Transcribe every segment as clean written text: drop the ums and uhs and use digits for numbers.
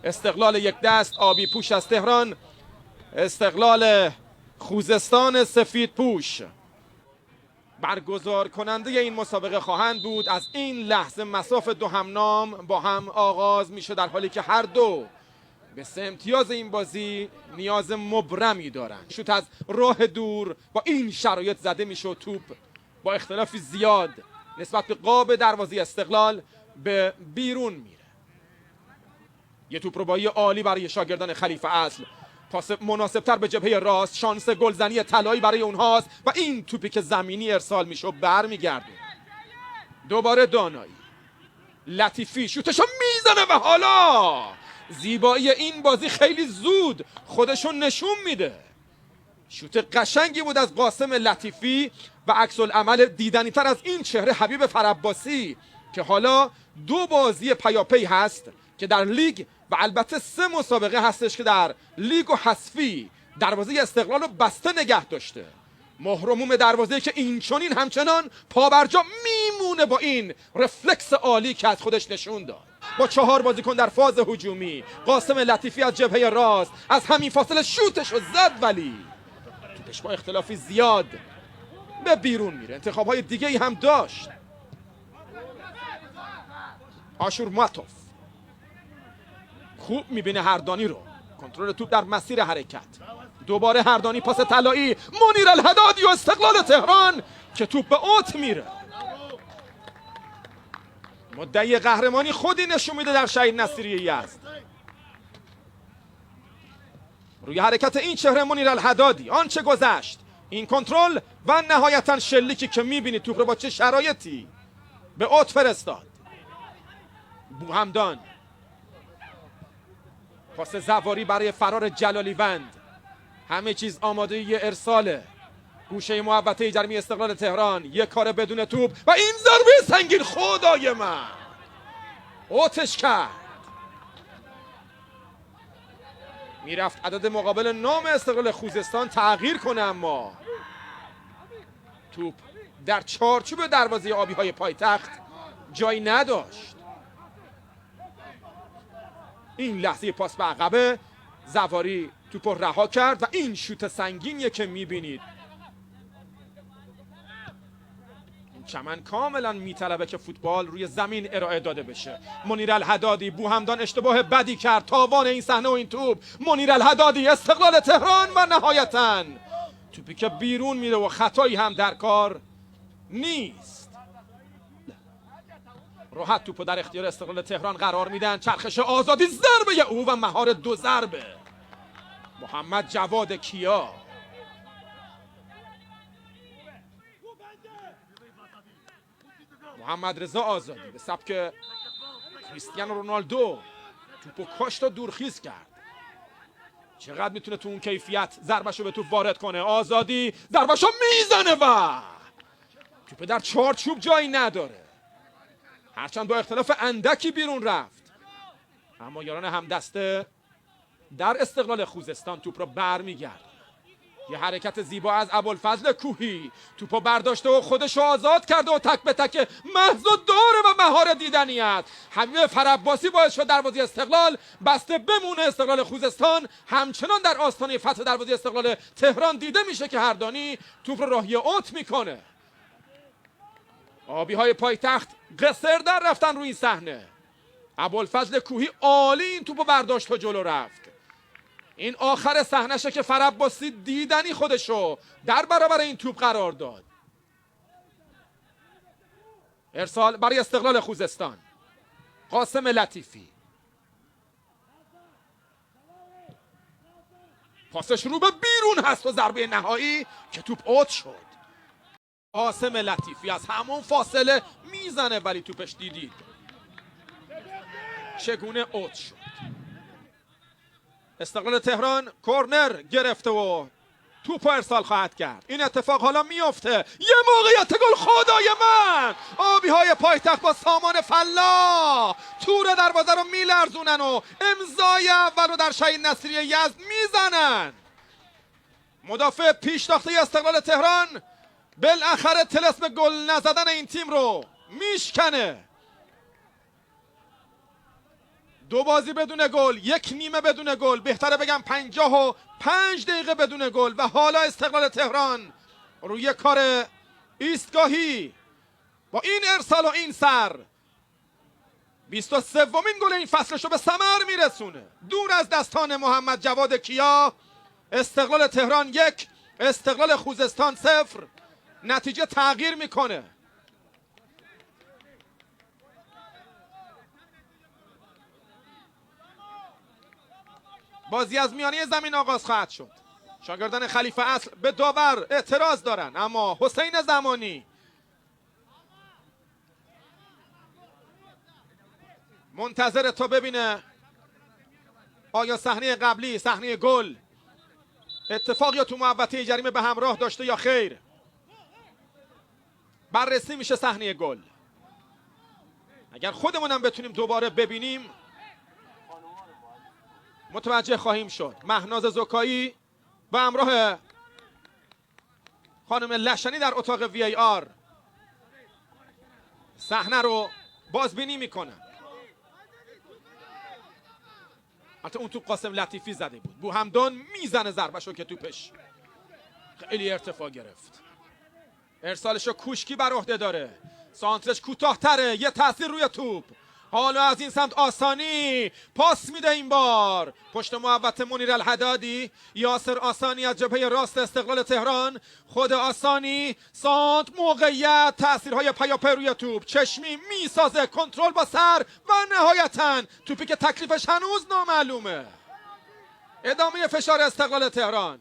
استقلال یک دست آبی پوش از تهران، استقلال خوزستان سفید پوش برگزار کننده این مسابقه خواهند بود. از این لحظه مصاف دو همنام با هم آغاز میشه، در حالی که هر دو به سه امتیاز این بازی نیاز مبرمی دارند. شوت از راه دور با این شرایط زده میشه و توپ با اختلاف زیاد نسبت به قاب دروازه استقلال به بیرون میره. یه توپ ربایی عالی برای شاگردان خلیفه اصل، پاس مناسبتر به جبهه راست، شانس گلزنی طلایی برای اونهاست و این توپی که زمینی ارسال میشه و برمیگرده. دوباره دانایی، لطیفی شوتشو میزنه و حالا زیبایی این بازی خیلی زود خودشون نشون میده. شوت قشنگی بود از قاسم لطیفی و عکس العمل دیدنی تر از این چهره حبیب فرعباسی که حالا دو بازی پیاپی هست که در لیگ و البته 3 مسابقه هستش که در لیگ و حذفی دروازه استقلال رو بسته نگه داشته. مهرموم دروازه که این چنین همچنان پابرجا میمونه با این رفلکس عالی که از خودش نشون داد. با 4 بازیکن در فاز هجومی، قاسم لطیفی از جبهه راست از همین فاصله شوتش رو زد، ولی توپش با اختلافی زیاد به بیرون میره. انتخاب‌های دیگه‌ای هم داشت. آشور ماتوف خوب میبینه هردانی رو، کنترل توپ در مسیر حرکت، دوباره هردانی، پاس طلایی، منیر الحدادی و استقلال تهران که توپ به اوت میره. مدعی قهرمانی خودی نشون میده در شهید نصیری یزد. روی حرکت این چهره منیر الحدادی، آنچه گذشت، این کنترل و نهایتا شلیکی که میبینید توپ رو با چه شرایطی به اوت فرستاد. بوهمدان، پاس زواری برای فرار جلالیوند، همه چیز آماده یه ارساله. گوشه محوطه جرمی استقلال تهران، یک کار بدون توپ و این ضربه سنگین، خدای من اوتش کرد. میرفت عدد مقابل نام استقلال خوزستان تغییر کنه، اما توپ در چارچوب دروازه آبی های پایتخت جایی نداشت. این لحظه پاس به عقبه، زواری توپ رو رها کرد و این شوت سنگینیه که میبینید. این چمن کاملا میطلبه که فوتبال روی زمین ارائه داده بشه. منیر الحدادی، بوهمدان اشتباه بدی کرد، تاوان این صحنه و این توپ. منیر الحدادی، استقلال تهران و نهایتاً توپی که بیرون میره و خطایی هم در کار نیست. راحت توپو در اختیار استقلال تهران قرار میدن. چرخش آزادی، ضربه او و مهار 2 ضربه محمد جواد کیا. محمد رضا آزادی به سبک کریستیانو رونالدو توپو کاشت و دورخیز کرد. چقدر میتونه تو اون کیفیت ضربشو به توپ وارد کنه. آزادی ضربشو میزنه و توپ در چارچوب جایی نداره، هرچند با اختلاف اندکی بیرون رفت، اما یاران همدسته در استقلال خوزستان توپ رو برمیگرد. یه حرکت زیبا از ابوالفضل کوهی، توپو برداشته و خودش رو آزاد کرده و تک به تک محض و داره و مهار دیدنیت. حبیب فرعباسی باعث شد دروازه استقلال بسته بمونه. استقلال خوزستان همچنان در آستانه فتح دروازه استقلال تهران دیده میشه که هردانی توپ رو راهی اوت میکنه. آبی های پایتخت قصر در رفتن روی این صحنه. ابوالفضل کوهی عالی این توپو برداشت و جلو رفت. این آخر صحنه‌شه که فرعباسی دیدنی خودشو در برابر این توپ قرار داد. ارسال برای استقلال خوزستان، قاسم لطیفی، پاسش رو به بیرون هست و ضربه نهایی که توپ اوت شد. قاسم لطیفی از همون فاصله میزنه ولی توپش دیدید چگونه اوت شد. استقلال تهران کورنر گرفته و توپ ارسال خواهد کرد. این اتفاق حالا میفته. یه موقعیت گل، خدای من! آبی های پایتخت با سامان فلا تور دروازه رو میلرزونن و امضای اول رو در شهید نصیری یزد میزنن. مدافع پیشتاخته استقلال تهران بالاخره طلسم گل نزدن این تیم رو میشکنه. 2 بازی بدون گل، 1 نیمه بدون گل، بهتره بگم 55 دقیقه بدون گل و حالا استقلال تهران روی کار ایستگاهی با این ارسال و این سر 23مین گل این فصلشو به ثمر میرسونه. دور از دستان محمد جواد کیا. استقلال تهران 1، استقلال خوزستان 0. نتیجه تغییر میکنه. بازی از میانه زمین آغاز خواهد شد. شاگردان خلیفه اصل به داور اعتراض دارن، اما حسین زمانی منتظر تا ببینه آیا صحنه قبلی، صحنه گل، اتفاق یا تو محوطه جریمه به همراه داشته یا خیر. بررسی میشه صحنه گل. اگر خودمونم بتونیم دوباره ببینیم متوجه خواهیم شد. مهناز زکایی به همراه خانم لشنی در اتاق وی آر صحنه رو بازبینی میکنن. البته اون توپ قاسم لطیفی زده بود. بوهمدان میزنه ضربه‌شو که توپش خیلی ارتفاع گرفت. ارسالشو کوشکی بر عهده داره. سانترش کوتاه‌تره، یه تاثیر روی توپ. حالا از این سمت آسانی پاس میده. این بار پشت محوطه منیر الحدادی. یاسر آسانی از جبهه راست استقلال تهران. خود آسانی، سانت، موقعیت، تاثیرهای پیاپی روی توپ. چشمی میسازه، کنترل با سر و نهایتاً توپی که تکلیفش هنوز نامعلومه. ادامه فشار استقلال تهران.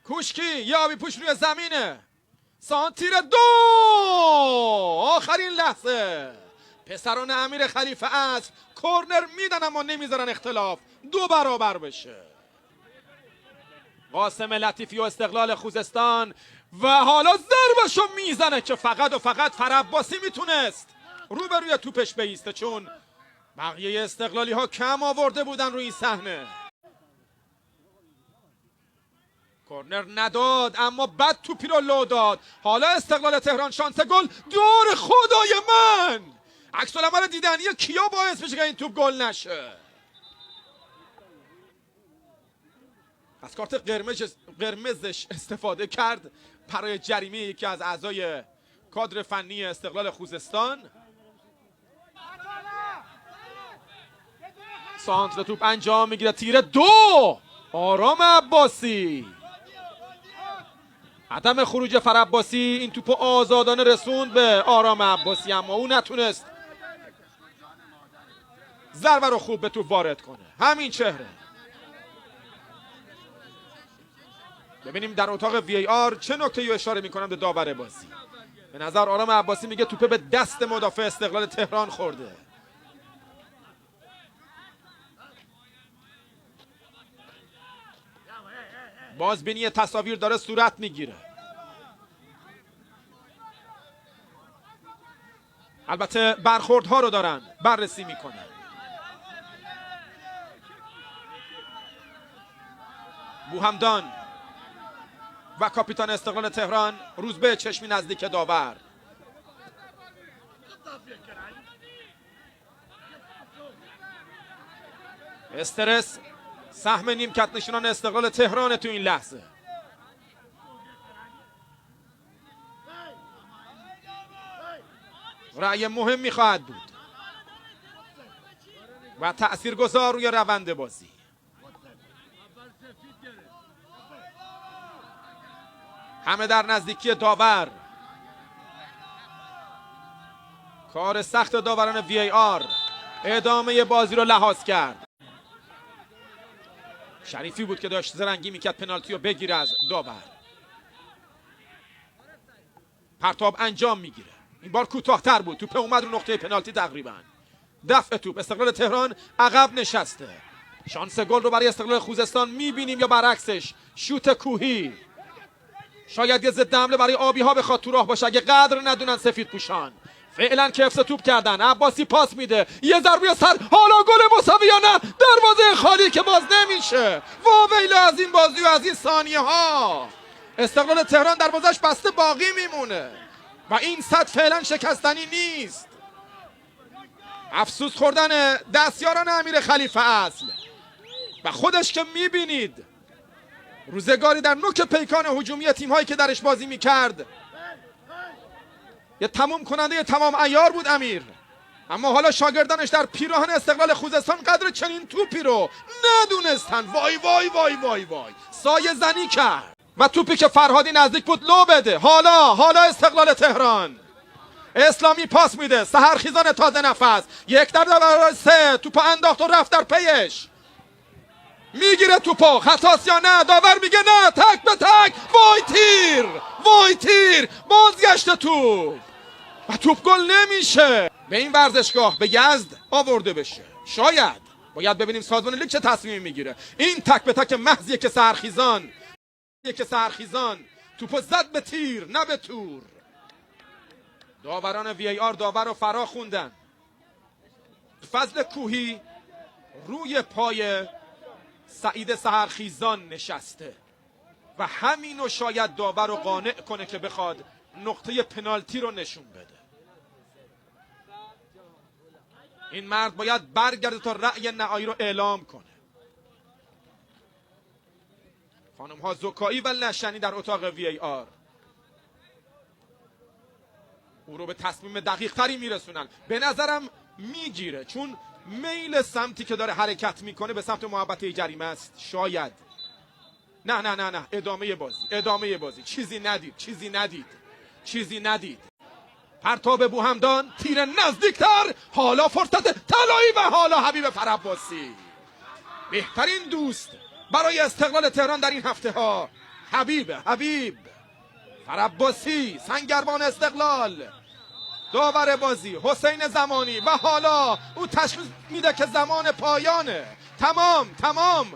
کوشکی یا آبی پوش روی زمینه. سانتیر 2 آخرین لحظه. پسران امیر خلیفه اصل کورنر میدن اما نمیذارن اختلاف 2 برابر بشه. قاسم لطیفی و استقلال خوزستان و حالا ضربشو میزنه که فقط و فقط فرعباسی میتونست روبروی توپش بیسته، چون بقیه استقلالی ها کم آورده بودن روی این صحنه. کورنر نداد اما بد توپی رو لو داد. حالا استقلال تهران شانس گل. دور خدای من، عکس العمل دیدنی کیا باعث میشه که این توپ گل نشه. از کارت قرمزش استفاده کرد برای جریمه یکی از اعضای کادر فنی استقلال خوزستان. سانتر توپ انجام میگیره. تیر 2 آرام عباسی. عدم خروج فرعباسی این توپو آزادانه رسوند به آرام عباسی، اما او نتونست ضربه رو خوب به توپ وارد کنه. همین چهره. ببینیم در اتاق وی آر چه نکته‌ای اشاره میکنم به داور بازی. به نظر آرام عباسی میگه توپه به دست مدافع استقلال تهران خورده. بازبینی تصاویر داره صورت میگیره. البته برخوردها رو دارن بررسی میکنن. بوهمدان و کاپیتان استقلال تهران روزبه چشمی نزدیک داور. استرس سهم نیمکت نشینان استقلال تهران تو این لحظه. رأی مهمی خواهد بود و تأثیرگذار روی روند بازی. همه در نزدیکی داور. کار سخت داوران وی آر ادامه بازی رو لحاظ کرد. شریفی بود که داشت زرنگی میکرد پنالتی رو بگیره از داور. پرتاب انجام میگیره. این بار کوتاه‌تر بود. توپ اومد رو نقطه پنالتی تقریبا. دفع توپ. استقلال تهران عقب نشسته. شانس گل رو برای استقلال خوزستان میبینیم یا برعکسش شوت کوهی. شاید یه ضد حمله برای آبی ها بخواد تو راه باشه اگه قدر ندونن سفید پوشان. فعلا که حفظ توپ کردن. عباسی پاس میده. یه ضربه سر. حالا گل مساوی یا نه؟ دروازه خالی که باز نمیشه. واویل از این بازی و از این ثانیه ها. استقلال تهران دروازش بسته باقی میمونه و این سد فعلا شکستنی نیست. افسوس خوردن دستیاران امیر خلیفه اصل و خودش که میبینید روزگاری در نوک پیکان هجومی تیم‌هایی که درش بازی میکرد یه تمام کننده یه تمام عیار بود امیر، اما حالا شاگردانش در پیراهن استقلال خوزستان قدر چنین توپی رو ندونستن. وای وای وای وای وای، سایه زنی کرد و توپی که فرهادی نزدیک بود لو بده. حالا استقلال تهران، اسلامی پاس میده، سحرخیزان تازه نفس، 1-3 توپو انداخت و رفت در پیش، میگیره توپو، خطاست یا نه؟ داور میگه نه، تک به تک. وای تیر بازگشت توپ و توپ گل نمیشه. به این ورزشگاه به یزد آورده بشه. شاید باید ببینیم سازمان لیگ چه تصمیمی میگیره. این تک به تک محضیه که سحرخیزان توپو زد به تیر نه به تور. داوران وی ای آر داور رو فرا خوندن. فضل کوهی روی پای سعید سحرخیزان نشسته و همینو شاید داور رو قانع کنه که بخواد نقطه پنالتی رو نشون بده. این مرد باید برگرده تا رأی نهایی رو اعلام کنه. خانم ها زکایی و لشنی در اتاق وی ای آر او رو به تصمیم دقیق تری میرسونن. به نظرم میگیره، چون میل سمتی که داره حرکت میکنه به سمت محوطه جریمه است. شاید نه ادامه بازی چیزی ندید. پرتاب بوهمدان، تیر نزدیکتر، حالا فرصت طلایی و حالا حبیب فرعباسی، بهترین دوست برای استقلال تهران در این هفته ها. حبیب فرعباسی، سنگربان استقلال، داور بازی حسین زمانی و حالا او تشخیص میده که زمان پایانه. تمام